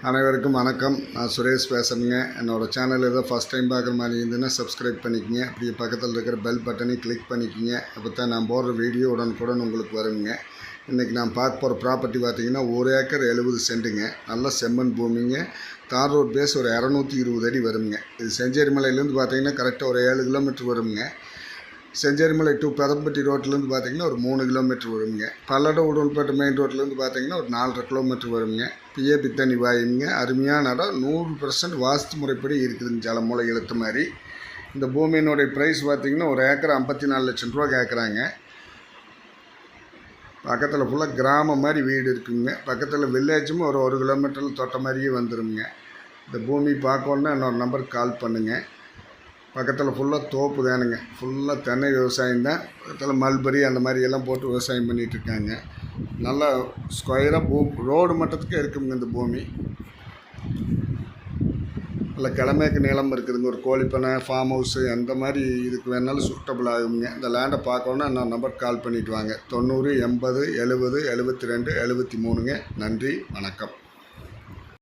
அனைவருக்கும் வணக்கம். நான் சுரேஷ் பேசுகிறேங்க. என்னோடய சேனல் ஏதோ ஃபஸ்ட் டைம் பார்க்குற மாதிரி இருந்ததுன்னா சப்ஸ்கிரைப் பண்ணிக்கங்க. அப்படியே பக்கத்தில் இருக்கிற பெல் பட்டனையும் கிளிக் பண்ணிக்கங்க. அப்போ தான் நான் போடுற வீடியோ உடனுக்குடன் உங்களுக்கு வருங்க. இன்றைக்கி நான் பார்க்க போகிற ப்ராப்பர்ட்டி பார்த்திங்கன்னா 1 ஏக்கர் 70 சென்ட்டுங்க. நல்ல செம்மண் பூமிங்க. தார் ரோட் பேஸ் ஒரு 220 அடி வருங்க. இது செஞ்சேரிமலையிலேருந்து பார்த்திங்கன்னா கரெக்டாக ஒரு 7 கிலோமீட்டர் வருங்க. செஞ்சேரிமலை டு பெதம்பட்டி ரோட்லேருந்து பார்த்திங்கன்னா ஒரு 3 கிலோமீட்டர் வருங்க. பல்லடம் உடல்பேட்டை மெயின் ரோட்லேருந்து பார்த்திங்கன்னா ஒரு 4.5 கிலோமீட்டர் வருங்க. பிஏ பித்தனி வாயுங்க. அருமையான இடம். 100% வாஸ்து முறைப்படி இருக்குதுங்க. ஜலமூலை இழுத்த மாதிரி. இந்த பூமியினுடைய ப்ரைஸ் பார்த்திங்கன்னா ஒரு ஏக்கர் 54 லட்சம் ரூபா கேட்குறாங்க. பக்கத்தில் ஃபுல்லாக கிராமம் மாதிரி வீடு இருக்குங்க. பக்கத்தில் வில்லேஜும் ஒரு 1 கிலோமீட்டரில் தொட்ட மாதிரியே வந்துடுங்க. இந்த பூமி பார்க்கணுன்னா என்னோடய நம்பருக்கு கால் பண்ணுங்கள். பக்கத்தில் ஃபுல்லாக தோப்பு தானுங்க. ஃபுல்லாக தென்னை விவசாயம் தான். பக்கத்தில் மல்பரி அந்த மாதிரி எல்லாம் போட்டு விவசாயம் பண்ணிகிட்ருக்காங்க. நல்லா ஸ்கொயராக ரோடு மட்டத்துக்கு இருக்குங்க இந்த பூமி. நல்லா கிழமைக்கு நிலம் இருக்குதுங்க. ஒரு கோழிப்பனை, ஃபார்ம் ஹவுஸு அந்த மாதிரி இதுக்கு வேணாலும் சூட்டபிள் ஆகுங்க. இந்த லேண்டை பார்க்கணுன்னா நான் நம்பர் கால் பண்ணிவிட்டு வாங்க. 90 80 70 72 73ங்க. நன்றி, வணக்கம்.